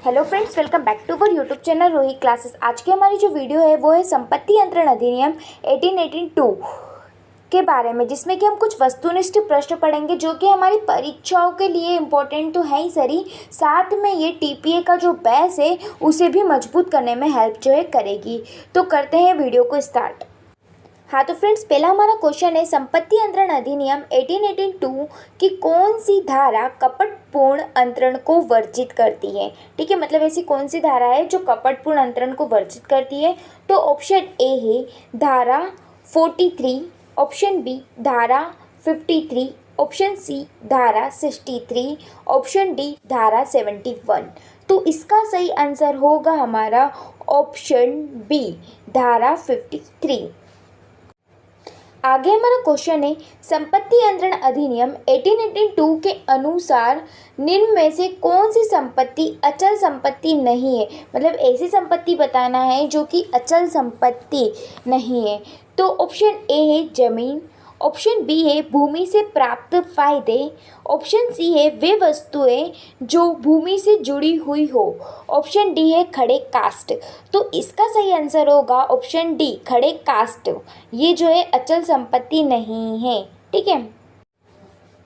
Hello friends, welcome back to our YouTube channel Rohi classes. आज की हमारी जो वीडियो है वो है संपत्ति अंतरण अधिनियम 1882 के बारे में, जिसमें कि हम कुछ वस्तुनिष्ठ प्रश्न पढ़ेंगे जो कि हमारी परीक्षाओं के लिए इम्पोर्टेंट तो है ही सही, साथ में ये टीपीए का जो बेस है उसे भी मजबूत करने में हेल्प जो है करेगी। तो करते हैं वीडियो को स्टार्ट। हाँ तो फ्रेंड्स, पहला हमारा क्वेश्चन है संपत्ति अंतरण अधिनियम 1882 की कौन सी धारा कपटपूर्ण अंतरण को वर्जित करती है। ठीक है, मतलब ऐसी कौन सी धारा है जो कपटपूर्ण अंतरण को वर्जित करती है। तो ऑप्शन ए है धारा 43, ऑप्शन बी धारा 53, ऑप्शन सी धारा 63, ऑप्शन डी धारा 71। तो इसका सही आंसर होगा हमारा ऑप्शन बी धारा 53। आगे हमारा क्वेश्चन है संपत्ति अंतरण अधिनियम 1882 के अनुसार निम्न में से कौन सी संपत्ति अचल संपत्ति नहीं है। मतलब ऐसी संपत्ति बताना है जो कि अचल संपत्ति नहीं है। तो ऑप्शन ए है जमीन, ऑप्शन बी है भूमि से प्राप्त फायदे, ऑप्शन सी है वे वस्तुएं जो भूमि से जुड़ी हुई हो, ऑप्शन डी है खड़े कास्ट। तो इसका सही आंसर होगा ऑप्शन डी खड़े कास्ट। ये जो है अचल संपत्ति नहीं है। ठीक है,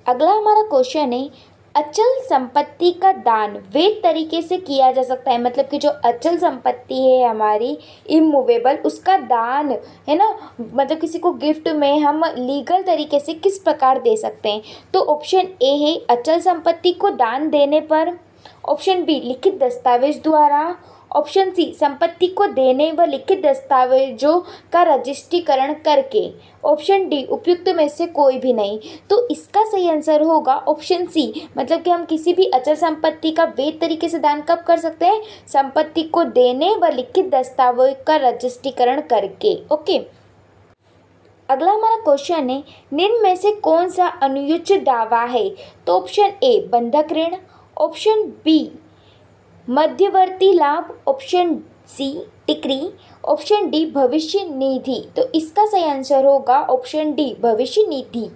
अगला हमारा क्वेश्चन है अचल संपत्ति का दान वैध तरीके से किया जा सकता है। मतलब कि जो अचल संपत्ति है हमारी इमूवेबल, उसका दान है ना, मतलब किसी को गिफ्ट में हम लीगल तरीके से किस प्रकार दे सकते हैं। तो ऑप्शन ए है अचल संपत्ति को दान देने पर, ऑप्शन बी लिखित दस्तावेज द्वारा, ऑप्शन सी संपत्ति को देने व लिखित दस्तावेजों का रजिस्ट्रीकरण करके, ऑप्शन डी उपयुक्त में से कोई भी नहीं। तो इसका सही आंसर होगा ऑप्शन सी। मतलब कि हम किसी भी अचल संपत्ति का वैध तरीके से दान कब कर सकते हैं, संपत्ति को देने व लिखित दस्तावेज का रजिस्ट्रीकरण करके। ओके, अगला हमारा क्वेश्चन है निम्न में से कौन सा अनुचित दावा है। तो ऑप्शन ए बंधक ऋण, ऑप्शन बी मध्यवर्ती लाभ, ऑप्शन सी टिकरी, ऑप्शन डी भविष्य निधि। तो इसका सही आंसर होगा ऑप्शन डी भविष्य निधि।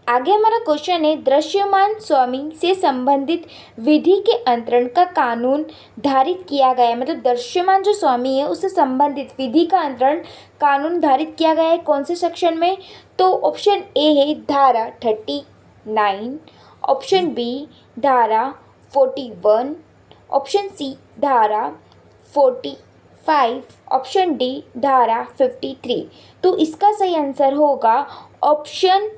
आगे हमारा क्वेश्चन है दृश्यमान स्वामी से संबंधित विधि के अंतरण का कानून धारित किया गया है। मतलब दृश्यमान जो स्वामी है उससे संबंधित विधि का अंतरण कानून धारित किया गया है कौन से सेक्शन में। तो ऑप्शन ए है धारा 39, ऑप्शन बी धारा 41, ऑप्शन सी धारा 45, ऑप्शन डी धारा 53। तो इसका सही आंसर होगा ऑप्शन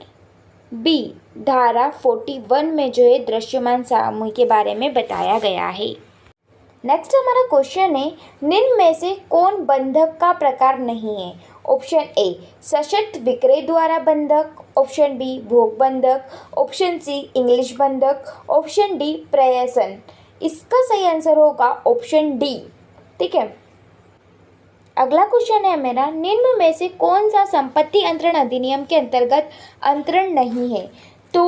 बी धारा 41 में जो है दृश्यमान सामूहिक के बारे में बताया गया है। नेक्स्ट हमारा क्वेश्चन है निम्न में से कौन बंधक का प्रकार नहीं है। ऑप्शन ए सशर्त विक्रय द्वारा बंधक, ऑप्शन बी भोग बंधक, ऑप्शन सी इंग्लिश बंधक, ऑप्शन डी प्रयसन। इसका सही आंसर होगा ऑप्शन डी। ठीक है, अगला क्वेश्चन है मेरा निम्न में से कौन सा संपत्ति अंतरण अधिनियम के अंतर्गत अंतरण नहीं है। तो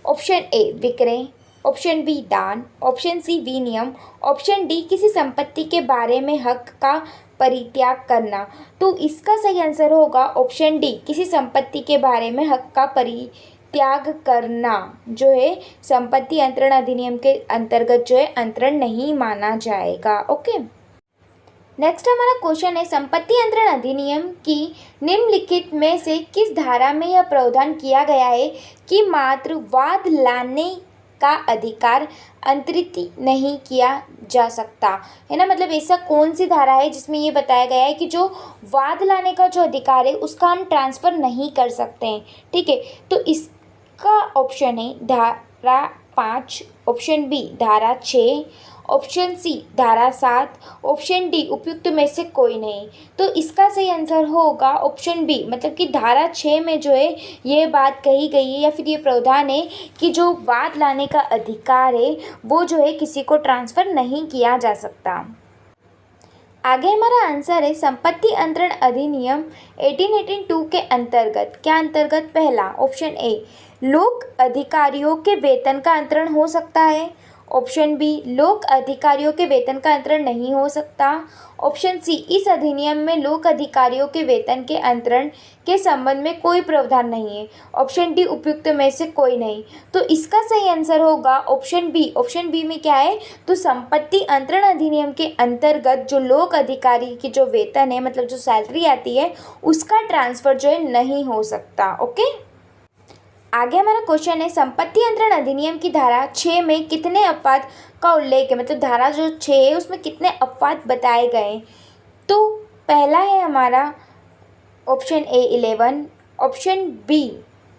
ऑप्शन ए विक्रय, ऑप्शन बी दान, ऑप्शन सी विनियम, ऑप्शन डी किसी संपत्ति के बारे में हक का परित्याग करना। तो इसका सही आंसर होगा ऑप्शन डी किसी संपत्ति के बारे में हक का त्याग करना जो है संपत्ति अंतरण अधिनियम के अंतर्गत जो है अंतरण नहीं माना जाएगा। ओके, नेक्स्ट हमारा क्वेश्चन है संपत्ति अंतरण अधिनियम की निम्नलिखित में से किस धारा में यह प्रावधान किया गया है कि मात्र वाद लाने का अधिकार अंतरित नहीं किया जा सकता है ना। मतलब ऐसा कौन सी धारा है जिसमें ये बताया गया है कि जो वाद लाने का जो अधिकार है उसका हम ट्रांसफ़र नहीं कर सकते हैं। ठीक है, तो इसका ऑप्शन है धारा 5, ऑप्शन बी धारा 6, ऑप्शन सी धारा 7, ऑप्शन डी उपयुक्त में से कोई नहीं। तो इसका सही आंसर होगा ऑप्शन बी। मतलब कि धारा 6 में जो है ये बात कही गई है या फिर ये प्रावधान है कि जो वाद लाने का अधिकार है वो जो है किसी को ट्रांसफ़र नहीं किया जा सकता। आगे हमारा आंसर है संपत्ति अंतरण अधिनियम 1882 के अंतर्गत क्या अंतर्गत। पहला ऑप्शन ए लोक अधिकारियों के वेतन का अंतरण हो सकता है, ऑप्शन बी, लोक अधिकारियों के वेतन का अंतरण नहीं हो सकता। ऑप्शन सी, इस अधिनियम में लोक अधिकारियों के वेतन के अंतरण के संबंध में कोई प्रावधान नहीं है। ऑप्शन डी, उपयुक्त में से कोई नहीं। तो इसका सही आंसर होगा ऑप्शन बी। ऑप्शन बी में क्या है, तो संपत्ति अंतरण अधिनियम के अंतर्गत जो लोक अधिकारी की जो वेतन है, मतलब जो सैलरी आती है, उसका ट्रांसफर जो है नहीं हो सकता। ओके, आगे हमारा क्वेश्चन है, संपत्ति अंतरण अधिनियम की धारा 6 में कितने अपवाद का उल्लेख है, मतलब धारा जो 6 है उसमें कितने अपवाद बताए गए। तो पहला है हमारा option A 11, option B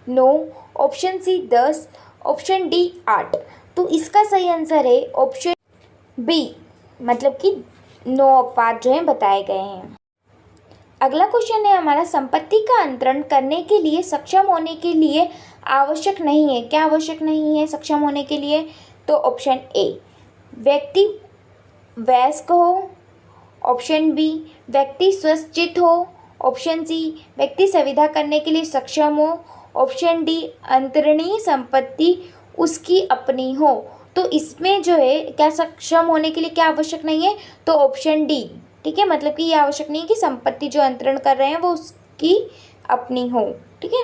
9, option C 10, option D 8। तो इसका सही आंसर है ऑप्शन बी, मतलब कि 9 अपवाद जो हैं बताए गए हैं। अगला क्वेश्चन है हमारा, संपत्ति का अंतरण करने के लिए सक्षम होने के लिए आवश्यक नहीं है। क्या आवश्यक नहीं है सक्षम होने के लिए? तो ऑप्शन ए, व्यक्ति वयस्क हो। ऑप्शन बी, व्यक्ति स्वस्थचित हो। ऑप्शन सी, व्यक्ति संविदा करने के लिए सक्षम हो। ऑप्शन डी, अंतरणीय संपत्ति उसकी अपनी हो। तो इसमें जो है क्या सक्षम होने के लिए क्या आवश्यक नहीं है? तो ऑप्शन डी, ठीक है, मतलब कि ये आवश्यक नहीं है कि संपत्ति जो अंतरण कर रहे हैं वो उसकी अपनी हो। ठीक है,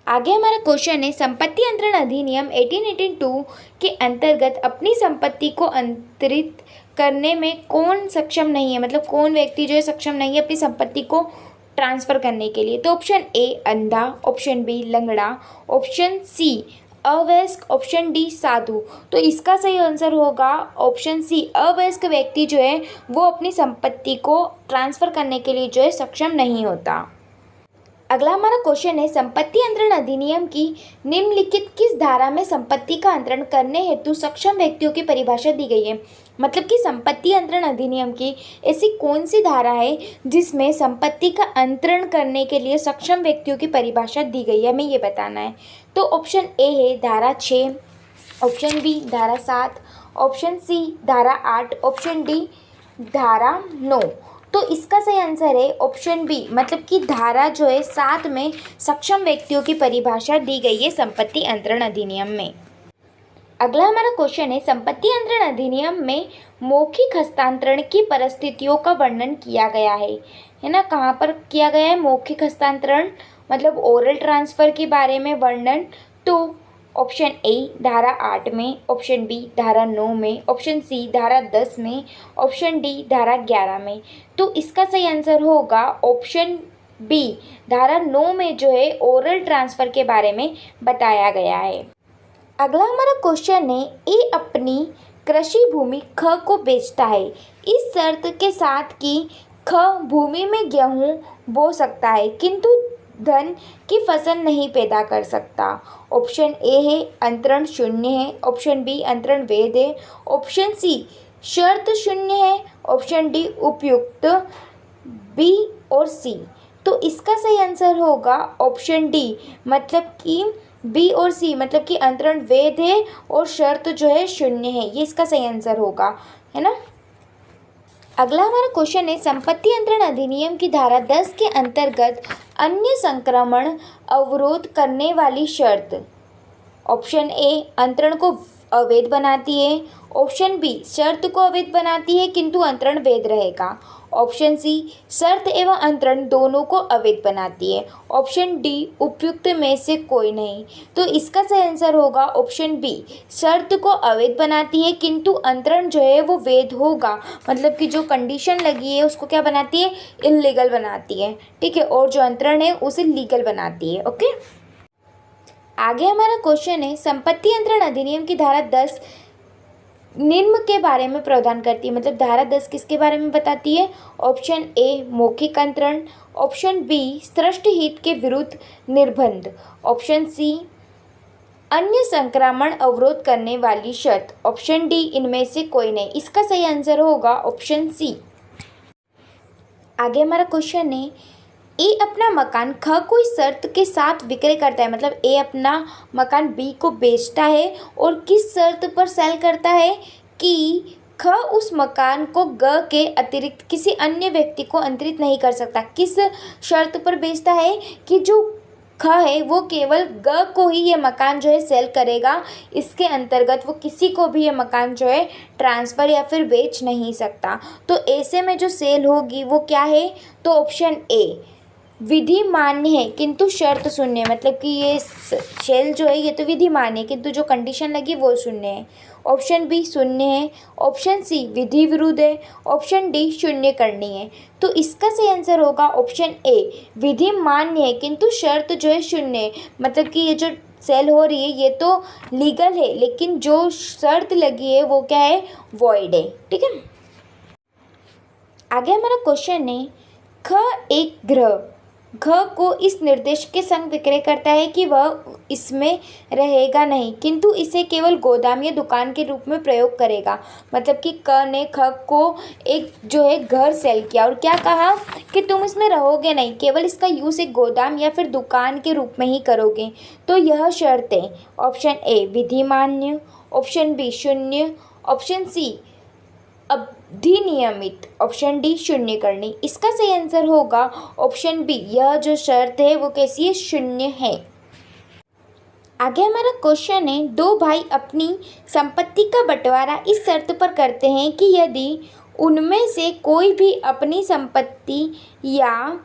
आगे हमारा क्वेश्चन है, संपत्ति अंतरण अधिनियम 1882 के अंतर्गत अपनी संपत्ति को अंतरित करने में कौन सक्षम नहीं है, मतलब कौन व्यक्ति जो है सक्षम नहीं है अपनी संपत्ति को ट्रांसफ़र करने के लिए। तो ऑप्शन ए अंधा, ऑप्शन बी लंगड़ा, ऑप्शन सी अवयस्क, ऑप्शन डी साधु। तो इसका सही आंसर होगा ऑप्शन सी, अवयस्क व्यक्ति जो है वो अपनी संपत्ति को ट्रांसफ़र करने के लिए जो है सक्षम नहीं होता। अगला हमारा क्वेश्चन है, संपत्ति अंतरण अधिनियम की निम्नलिखित किस धारा में संपत्ति का अंतरण करने हेतु सक्षम व्यक्तियों की परिभाषा दी गई है। मतलब कि संपत्ति अंतरण अधिनियम की ऐसी कौन सी धारा है जिसमें संपत्ति का अंतरण करने के लिए सक्षम व्यक्तियों की परिभाषा दी गई है, हमें ये बताना है। तो ऑप्शन ए है धारा 6, ऑप्शन बी धारा 7, ऑप्शन सी धारा 8, ऑप्शन डी धारा 9। तो इसका सही आंसर है ऑप्शन बी, मतलब कि धारा जो है 7 में सक्षम व्यक्तियों की परिभाषा दी गई है संपत्ति अंतरण अधिनियम में। अगला हमारा क्वेश्चन है, संपत्ति अंतरण अधिनियम में मौखिक हस्तांतरण की परिस्थितियों का वर्णन किया गया है ना। कहाँ पर किया गया है मौखिक हस्तांतरण, मतलब ओरल ट्रांसफ़र के बारे में वर्णन। तो ऑप्शन ए धारा 8 में, ऑप्शन बी धारा 9 में, ऑप्शन सी धारा 10 में, ऑप्शन डी धारा 11 में। तो इसका सही आंसर होगा ऑप्शन बी, धारा 9 में जो है ओरल ट्रांसफ़र के बारे में बताया गया है। अगला हमारा क्वेश्चन है, ए अपनी कृषि भूमि ख को बेचता है इस शर्त के साथ कि ख भूमि में गेहूँ बो सकता है किंतु धन की फसल नहीं पैदा कर सकता। ऑप्शन ए है अंतरण शून्य है, ऑप्शन बी अंतरण वैध है, ऑप्शन सी शर्त शून्य है, ऑप्शन डी उपयुक्त, बी और सी। तो इसका सही आंसर होगा ऑप्शन डी, मतलब कि बी और सी, मतलब कि अंतरण वैध है और शर्त जो है शून्य है, ये इसका सही आंसर होगा, है ना। अगला हमारा क्वेश्चन है, संपत्ति अंतरण अधिनियम की धारा 10 के अंतर्गत अन्य संक्रमण अवरोध करने वाली शर्त। ऑप्शन ए अंतरण को अवैध बनाती है, ऑप्शन बी शर्त को अवैध बनाती है किंतु अंतरण वैध रहेगा, ऑप्शन सी शर्त एवं अंतरण दोनों को अवैध बनाती है, ऑप्शन डी उपयुक्त में से कोई नहीं। तो इसका सही आंसर होगा ऑप्शन बी, शर्त को अवैध बनाती है किंतु अंतरण जो है वो वैध होगा, मतलब कि जो कंडीशन लगी है उसको क्या बनाती है, इल्लीगल बनाती है, ठीक है, और जो अंतरण है उसे लीगल बनाती है। ओके, आगे हमारा क्वेश्चन है, संपत्ति अंतरण अधिनियम की धारा 10 निम्न के बारे में प्रावधान करती है, मतलब धारा 10 किसके बारे में बताती है। ऑप्शन ए मौखिक अंतरण, ऑप्शन बी स्पष्ट हित के विरुद्ध निर्बंध, ऑप्शन सी अन्य संक्रमण अवरोध करने वाली शर्त, ऑप्शन डी इनमें से कोई नहीं। इसका सही आंसर होगा ऑप्शन सी। आगे हमारा क्वेश्चन है, ए अपना मकान ख कोई शर्त के साथ विक्रय करता है, मतलब ए अपना मकान बी को बेचता है और किस शर्त पर सेल करता है कि ख उस मकान को ग के अतिरिक्त किसी अन्य व्यक्ति को अंतरित नहीं कर सकता। किस शर्त पर बेचता है कि जो ख है वो केवल ग को ही ये मकान जो है सेल करेगा, इसके अंतर्गत वो किसी को भी ये मकान जो है ट्रांसफ़र या फिर बेच नहीं सकता। तो ऐसे में जो सेल होगी वो क्या है, तो ऑप्शन ए विधि मान्य है किंतु शर्त शून्य, मतलब कि ये सेल जो है ये तो विधि मान्य है किंतु जो कंडीशन लगी वो शून्य है। ऑप्शन बी शून्य है। ऑप्शन सी विधि विरुद्ध है। ऑप्शन डी शून्य करनी है। तो इसका सही आंसर होगा ऑप्शन ए विधि मान्य है किंतु शर्त जो है शून्य है, मतलब कि ये जो सेल हो रही है ये तो लीगल है लेकिन जो शर्त लगी है वो क्या है, वॉइड है। ठीक है, आगे हमारा क्वेश्चन है ख एक ग्रह घ को इस निर्देश के संग विक्रय करता है कि वह इसमें रहेगा नहीं किंतु इसे केवल गोदाम या दुकान के रूप में प्रयोग करेगा। मतलब कि क ने ख को एक जो है घर सेल किया और क्या कहा कि तुम इसमें रहोगे नहीं, केवल इसका यूज़ एक गोदाम या फिर दुकान के रूप में ही करोगे। तो यह शर्त है ऑप्शन ए विधि मान्य, ऑप्शन बी शून्य, ऑप्शन सी अधिनियमित, ऑप्शन डी शून्य करनी। इसका सही आंसर होगा ऑप्शन बी, यह जो शर्त है वो कैसी है, शून्य है। आगे हमारा क्वेश्चन है दो भाई अपनी संपत्ति का बंटवारा इस शर्त पर करते हैं कि यदि उनमें से कोई भी अपनी संपत्ति या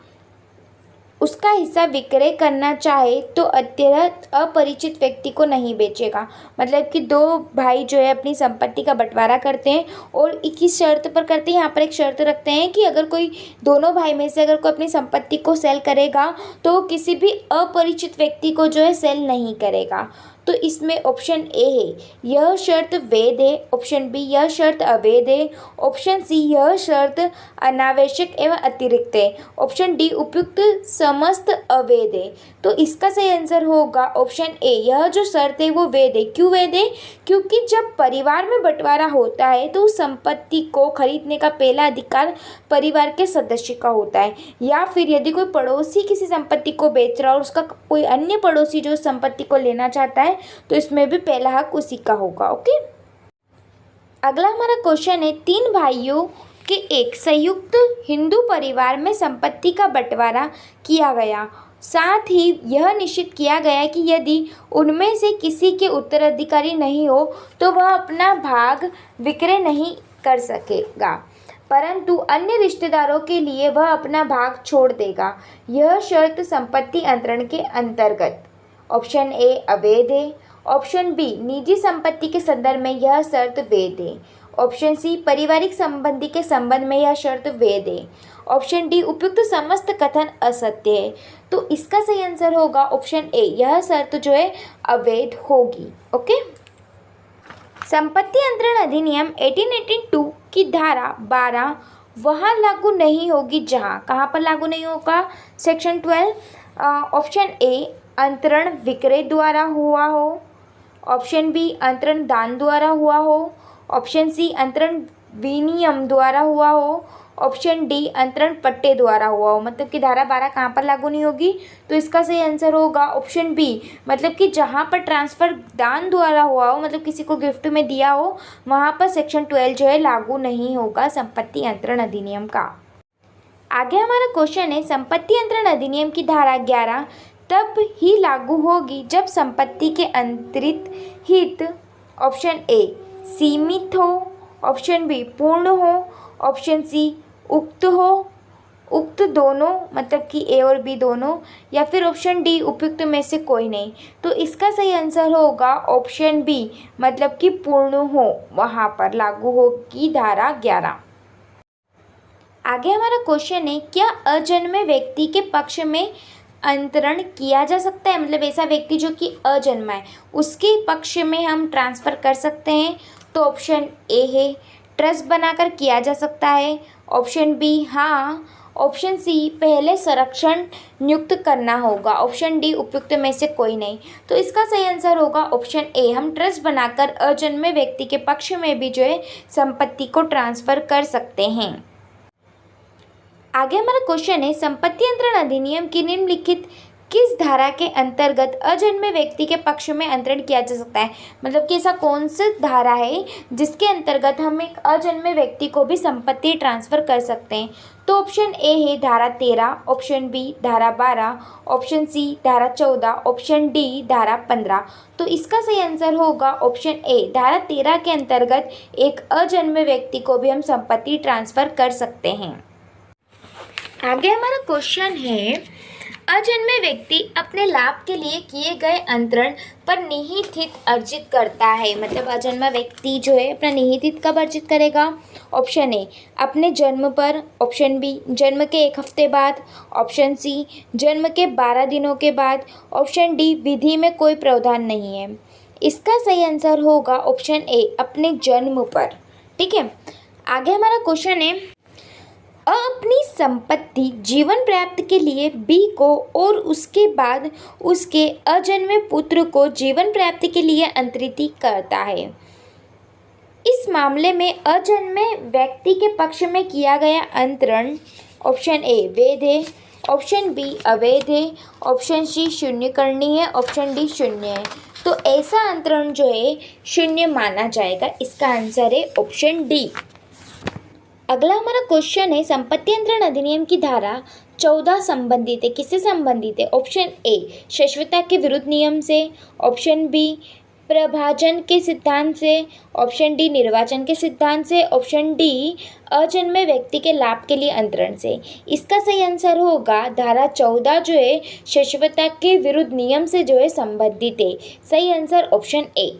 उसका हिस्सा विक्रय करना चाहे तो अत्यंत अपरिचित व्यक्ति को नहीं बेचेगा। मतलब कि दो भाई जो है अपनी संपत्ति का बंटवारा करते हैं और एक ही शर्त पर करते हैं। यहाँ पर एक शर्त रखते हैं कि अगर कोई दोनों भाई में से अगर कोई अपनी संपत्ति को सेल करेगा तो वो किसी भी अपरिचित व्यक्ति को जो है सेल नहीं करेगा। तो इसमें ऑप्शन ए है यह शर्त वैध है, ऑप्शन बी यह शर्त अवैध है, ऑप्शन सी यह शर्त अनावश्यक एवं अतिरिक्त है, ऑप्शन डी उपयुक्त समस्त अवैध है। तो इसका सही आंसर होगा ऑप्शन ए, यह जो शर्त है वो वैध है। क्यों वैध है, क्योंकि जब परिवार में बंटवारा होता है तो उस संपत्ति को खरीदने का पहला अधिकार परिवार के सदस्य का होता है, या फिर यदि कोई पड़ोसी किसी संपत्ति को बेच रहा है और उसका कोई अन्य पड़ोसी जो उस संपत्ति को लेना चाहता है तो इसमें भी पहला हक उसी का होगा। ओके, अगला हमारा क्वेश्चन है तीन भाइयों के एक संयुक्त हिंदू परिवार में संपत्ति का बंटवारा किया गया, साथ ही यह निश्चित किया गया कि यदि उनमें से किसी के उत्तराधिकारी नहीं हो तो वह अपना भाग विक्रय नहीं कर सकेगा, परंतु अन्य रिश्तेदारों के लिए वह अपना भाग छोड़ देगा। यह शर्त संपत्ति अंतरण के अंतर्गत ऑप्शन ए अवैध है, ऑप्शन बी निजी संपत्ति के संदर्भ में यह शर्त वैध है, ऑप्शन सी पारिवारिक संबंधी के संबंध में यह शर्त वैध है, ऑप्शन डी उपयुक्त समस्त कथन असत्य है। तो इसका सही आंसर होगा ऑप्शन ए, यह शर्त जो है अवैध होगी। ओके, संपत्ति अंतरण अधिनियम 1882 की धारा 12 वहाँ लागू नहीं होगी जहाँ, कहाँ पर लागू नहीं होगा, सेक्शन 12। ऑप्शन ए अंतरण विक्रय द्वारा हुआ हो, ऑप्शन बी अंतरण दान द्वारा हुआ हो, ऑप्शन सी अंतरण विनियम द्वारा हुआ हो, ऑप्शन डी अंतरण पट्टे द्वारा हुआ हो। मतलब कि धारा 12 कहाँ पर लागू नहीं होगी, तो इसका सही आंसर होगा ऑप्शन बी, मतलब कि जहाँ पर ट्रांसफ़र दान द्वारा हुआ हो, मतलब किसी को गिफ्ट में दिया हो, वहाँ पर सेक्शन 12 जो है लागू नहीं होगा संपत्ति अंतरण अधिनियम का। आगे हमारा क्वेश्चन है संपत्ति अंतरण अधिनियम की धारा 11 तब ही लागू होगी जब संपत्ति के अंतरित हित ऑप्शन ए सीमित हो, ऑप्शन बी पूर्ण हो, ऑप्शन सी उक्त हो, उक्त दोनों मतलब कि ए और बी दोनों, या फिर ऑप्शन डी उपयुक्त में से कोई नहीं। तो इसका सही आंसर होगा ऑप्शन बी, मतलब कि पूर्ण हो, वहाँ पर लागू होगी धारा 11। आगे हमारा क्वेश्चन है क्या अजन्मे व्यक्ति के पक्ष में अंतरण किया जा सकता है, मतलब ऐसा व्यक्ति जो कि अजन्मा है उसके पक्ष में हम ट्रांसफ़र कर सकते हैं। तो ऑप्शन ए है ट्रस्ट बनाकर किया जा सकता है, ऑप्शन बी हाँ, ऑप्शन सी पहले संरक्षण नियुक्त करना होगा, ऑप्शन डी उपयुक्त में से कोई नहीं। तो इसका सही आंसर होगा ऑप्शन ए, हम ट्रस्ट बनाकर अजन्मे व्यक्ति के पक्ष में भी जो है संपत्ति को ट्रांसफ़र कर सकते हैं। आगे हमारा क्वेश्चन है संपत्ति अंतरण अधिनियम की निम्नलिखित किस धारा के अंतर्गत अजन्मे व्यक्ति के पक्ष में अंतरण किया जा सकता है। मतलब कि ऐसा कौन सी धारा है जिसके अंतर्गत हम एक अजन्मे व्यक्ति को भी संपत्ति ट्रांसफ़र कर सकते हैं। तो ऑप्शन ए है धारा 13, ऑप्शन बी धारा 12, ऑप्शन सी धारा 14, ऑप्शन डी धारा 15। तो इसका सही आंसर होगा ऑप्शन ए, धारा 13 के अंतर्गत एक अजन्मे व्यक्ति को भी हम संपत्ति ट्रांसफ़र कर सकते हैं। आगे हमारा क्वेश्चन है, अजन्मे व्यक्ति अपने लाभ के लिए किए गए अंतरण पर निहित हित अर्जित करता है। मतलब अजन्मा व्यक्ति जो है अपना निहित हित कब अर्जित करेगा। ऑप्शन ए अपने जन्म पर, ऑप्शन बी जन्म के 1 हफ्ते बाद, ऑप्शन सी जन्म के 12 दिनों के बाद, ऑप्शन डी विधि में कोई प्रावधान नहीं है। इसका सही आंसर होगा ऑप्शन ए अपने जन्म पर। ठीक है, आगे हमारा क्वेश्चन है, अपनी संपत्ति जीवन प्राप्त के लिए बी को और उसके बाद उसके अजन्मे पुत्र को जीवन प्राप्ति के लिए अंतरित करता है। इस मामले में अजन्मे व्यक्ति के पक्ष में किया गया अंतरण ऑप्शन ए वैध है, ऑप्शन बी अवैध है, ऑप्शन सी शून्यकरणीय है, ऑप्शन डी शून्य है। तो ऐसा अंतरण जो है शून्य माना जाएगा। इसका आंसर है ऑप्शन डी। अगला हमारा क्वेश्चन है, संपत्ति अंतरण अधिनियम की धारा 14 संबंधित है, किससे संबंधित है। ऑप्शन ए शाश्वतता के विरुद्ध नियम से, ऑप्शन बी प्रभाजन के सिद्धांत से, ऑप्शन डी निर्वाचन के सिद्धांत से, ऑप्शन डी अजन्मे व्यक्ति के लाभ के लिए अंतरण से। इसका सही आंसर होगा धारा 14 जो है शाश्वतता के विरुद्ध नियम से जो है संबंधित है। सही आंसर ऑप्शन ए।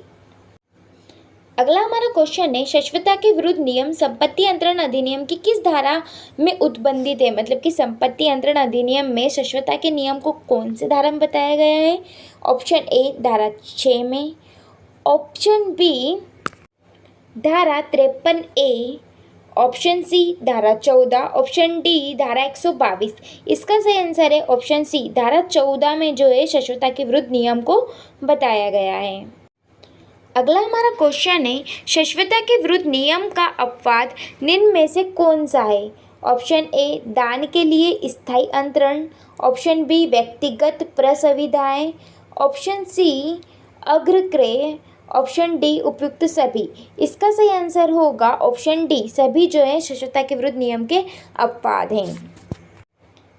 अगला हमारा क्वेश्चन है, शाश्वतता के विरुद्ध नियम संपत्ति अंतरण अधिनियम की किस धारा में उत्बंधित है। मतलब कि संपत्ति अंतरण अधिनियम में शाश्वतता के नियम को कौन से धारा में बताया गया है। ऑप्शन ए धारा 6 में, ऑप्शन बी धारा 53A, ऑप्शन सी धारा 14, ऑप्शन डी धारा 122। इसका सही आंसर है ऑप्शन सी, धारा 14 में जो है शाश्वतता के विरुद्ध नियम को बताया गया है। अगला हमारा क्वेश्चन है, शाश्वतता के विरुद्ध नियम का अपवाद निम्न में से कौन सा है। ऑप्शन ए दान के लिए स्थायी अंतरण, ऑप्शन बी व्यक्तिगत प्रसविधाएं, ऑप्शन सी अग्रक्रय, ऑप्शन डी उपयुक्त सभी। इसका सही आंसर होगा ऑप्शन डी, सभी जो है शाश्वतता के विरुद्ध नियम के अपवाद हैं।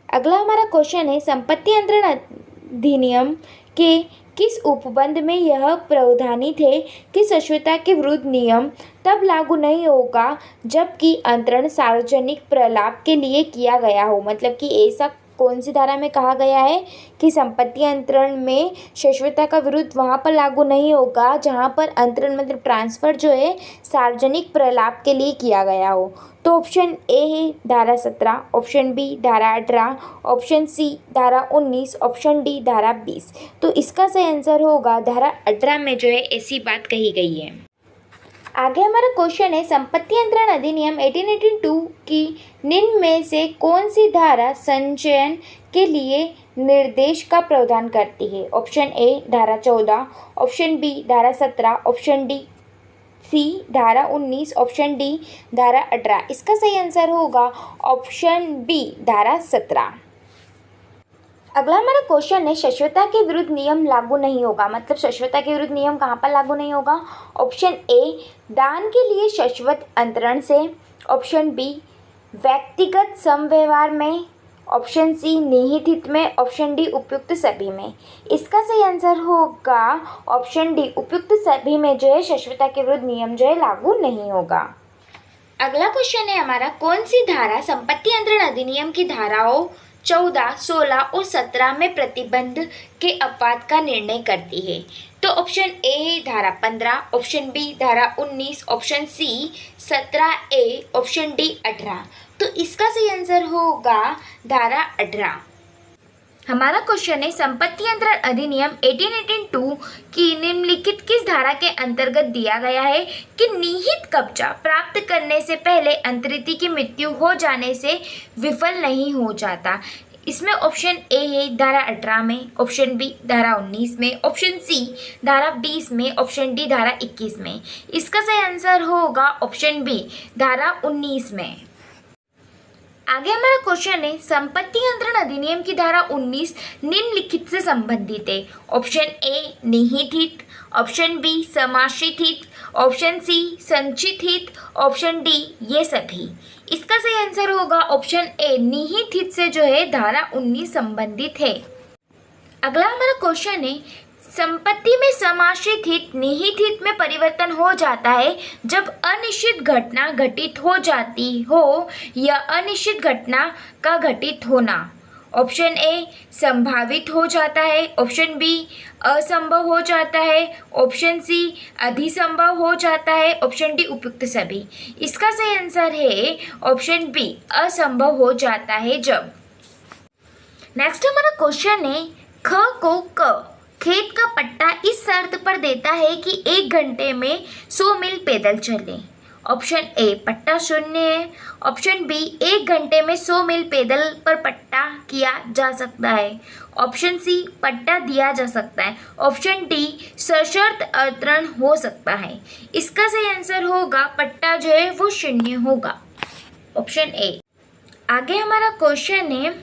अगला हमारा क्वेश्चन है, संपत्ति अंतरण अधिनियम के किस उपबंध में यह प्रावधानित है कि शाश्वतता के विरुद्ध नियम तब लागू नहीं होगा जबकि अंतरण सार्वजनिक प्रलाभ के लिए किया गया हो। मतलब कि ऐसा कौन सी धारा में कहा गया है कि संपत्ति अंतरण में शाश्वतता का विरुद्ध वहाँ पर लागू नहीं होगा जहाँ पर अंतरण मतलब ट्रांसफ़र जो है सार्वजनिक प्रलाभ के लिए किया गया हो। तो ऑप्शन ए है धारा 17, ऑप्शन बी धारा 18, ऑप्शन सी धारा 19, ऑप्शन डी धारा 20। तो इसका सही आंसर होगा धारा 18 में जो है ऐसी बात कही गई है। आगे हमारा क्वेश्चन है, संपत्ति अंतरण अधिनियम 1882 की निम्न में से कौन सी धारा संचयन के लिए निर्देश का प्रावधान करती है। ऑप्शन ए धारा 14, ऑप्शन बी धारा 17, ऑप्शन डी सी धारा 19, ऑप्शन डी धारा 18। इसका सही आंसर होगा ऑप्शन बी धारा 17। अगला हमारा क्वेश्चन है, शाश्वतता के विरुद्ध नियम लागू नहीं होगा। मतलब शाश्वतता के विरुद्ध नियम कहाँ पर लागू नहीं होगा। ऑप्शन ए दान के लिए शाश्वत अंतरण से, ऑप्शन बी व्यक्तिगत समव्यवहार में, ऑप्शन सी निहित हित में, ऑप्शन डी उपयुक्त सभी में। इसका सही आंसर होगा ऑप्शन डी, उपयुक्त सभी में जो है शाश्वतता के विरुद्ध नियम जो है लागू नहीं होगा। अगला क्वेश्चन है हमारा, कौन सी धारा संपत्ति अंतरण अधिनियम की धाराओं 14, 16 और 17 में प्रतिबंध के अपवाद का निर्णय करती है। तो ऑप्शन ए धारा 15, ऑप्शन बी धारा 19, option C 17A, option D 18। तो इसका सही आंसर होगा धारा 18। हमारा क्वेश्चन है, संपत्ति अंतरण अधिनियम 1882 की निम्नलिखित किस धारा के अंतर्गत दिया गया है कि निहित कब्जा प्राप्त करने से पहले अंतरित की मृत्यु हो जाने से विफल नहीं हो जाता। इसमें ऑप्शन ए है धारा 18 में, ऑप्शन बी धारा 19 में, ऑप्शन सी धारा 20 में, ऑप्शन डी धारा 21 में। इसका सही आंसर होगा ऑप्शन बी धारा 19 में। आगे हमारा क्वेश्चन है संपत्ति अंतरण अधिनियम की धारा 19 निम्नलिखित से संबंधित है। ऑप्शन ए निहित हित, ऑप्शन बी समाश्रित हित, ऑप्शन सी संचित हित, ऑप्शन डी ये सभी। इसका सही आंसर होगा ऑप्शन ए निहित हित से जो है धारा 19 संबंधित है। अगला हमारा क्वेश्चन है संपत्ति में समाश्रित हित निहित हित में परिवर्तन हो जाता है जब अनिश्चित घटना घटित हो जाती हो या अनिश्चित घटना का घटित होना। ऑप्शन ए संभावित हो जाता है, ऑप्शन बी असंभव हो जाता है, ऑप्शन सी अधिसंभव हो जाता है, ऑप्शन डी उपयुक्त सभी। इसका सही आंसर है ऑप्शन बी असंभव हो जाता है जब। नेक्स्ट हमारा क्वेश्चन है ख को क खेत का पट्टा इस शर्त पर देता है कि 1 घंटे में 100 मील पैदल चले। ऑप्शन ए पट्टा शून्य है, ऑप्शन बी 1 घंटे में 100 मील पैदल पर पट्टा किया जा सकता है, ऑप्शन सी पट्टा दिया जा सकता है, ऑप्शन डी सशर्त अंतरण हो सकता है। इसका सही आंसर होगा पट्टा जो है वो शून्य होगा, ऑप्शन ए। आगे हमारा क्वेश्चन है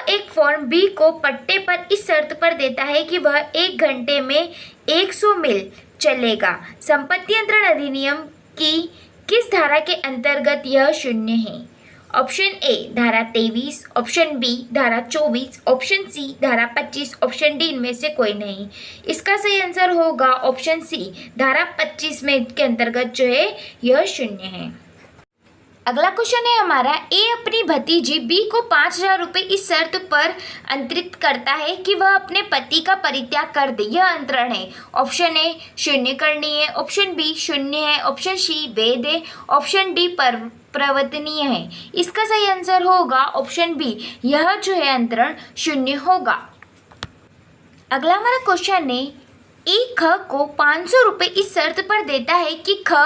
एक फॉर्म बी को पट्टे पर इस शर्त पर देता है कि वह 1 घंटे में 100 मील चलेगा। संपत्ति अंतरण अधिनियम की किस धारा के अंतर्गत यह शून्य है? ऑप्शन ए धारा 23, ऑप्शन बी धारा 24, ऑप्शन सी धारा 25, ऑप्शन डी इनमें से कोई नहीं। इसका सही आंसर होगा ऑप्शन सी धारा 25 में के अंतर्गत जो है यह शून्य है। अगला क्वेश्चन है हमारा ए अपनी भतीजी बी को 5,000 रुपये इस शर्त पर अंतरित करता है कि वह अपने पति का परित्याग कर दे। यह अंतरण है। ऑप्शन ए शून्य करनी है, ऑप्शन बी शून्य है, ऑप्शन सी वैध है, ऑप्शन डी परिवर्तनीय है। इसका सही आंसर होगा ऑप्शन बी, यह जो है अंतरण शून्य होगा। अगला हमारा क्वेश्चन है ए ख को 500 रुपये इस शर्त पर देता है कि ख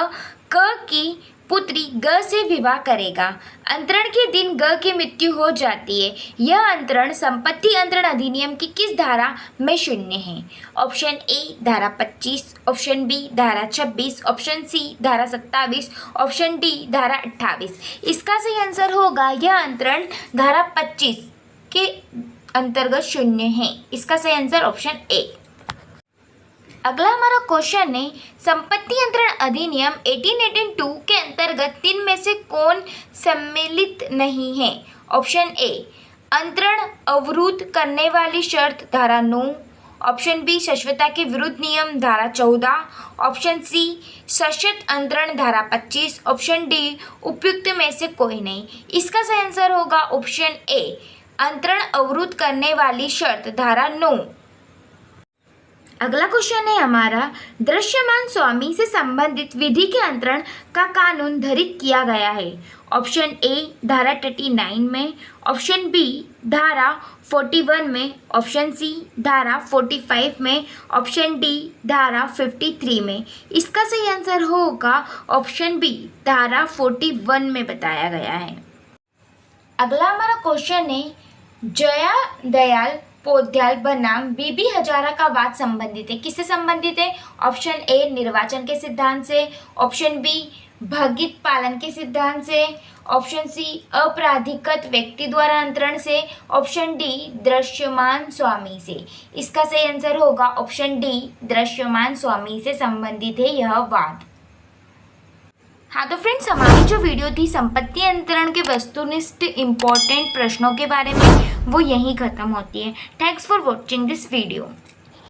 क की पुत्री ग से विवाह करेगा। अंतरण के दिन ग की मृत्यु हो जाती है। यह अंतरण संपत्ति अंतरण अधिनियम की किस धारा में शून्य है? ऑप्शन ए धारा 25, ऑप्शन बी धारा 26, ऑप्शन सी धारा 27, ऑप्शन डी धारा 28। इसका सही आंसर होगा यह अंतरण धारा 25 के अंतर्गत शून्य है। इसका सही आंसर ऑप्शन ए। अगला हमारा क्वेश्चन है संपत्ति अंतरण अधिनियम 1882 के अंतर्गत 3 में से कौन सम्मिलित नहीं है? ऑप्शन ए अंतरण अवरुद्ध करने वाली शर्त धारा 9, ऑप्शन बी शाश्वतता के विरुद्ध नियम धारा 14, ऑप्शन सी सशर्त अंतरण धारा 25, ऑप्शन डी उपयुक्त में से कोई नहीं। इसका सही आंसर होगा ऑप्शन ए अंतरण अवरुद्ध करने वाली शर्त धारा 9। अगला क्वेश्चन है हमारा दृश्यमान स्वामी से संबंधित विधि के अंतरण का कानून धारित किया गया है। ऑप्शन ए धारा 39 में, ऑप्शन बी धारा 41 में, ऑप्शन सी धारा 45 में, ऑप्शन डी धारा 53 में। इसका सही आंसर होगा ऑप्शन बी धारा 41 में बताया गया है। अगला हमारा क्वेश्चन है जया दयाल पोद्याल बनाम बीबी हजारा का वाद संबंधित है। किससे संबंधित है? ऑप्शन ए निर्वाचन के सिद्धांत से, ऑप्शन बी भगित पालन के सिद्धांत से, ऑप्शन सी अपराधिकृत व्यक्ति द्वारा अंतरण से, ऑप्शन डी दृश्यमान स्वामी से। इसका सही आंसर होगा ऑप्शन डी दृश्यमान स्वामी से संबंधित है यह वाद। हाँ तो फ्रेंड्स हमारी जो वीडियो थी संपत्ति अंतरण के वस्तुनिष्ठ इम्पोर्टेंट प्रश्नों के बारे में वो यहीं ख़त्म होती है। Thanks for watching this video.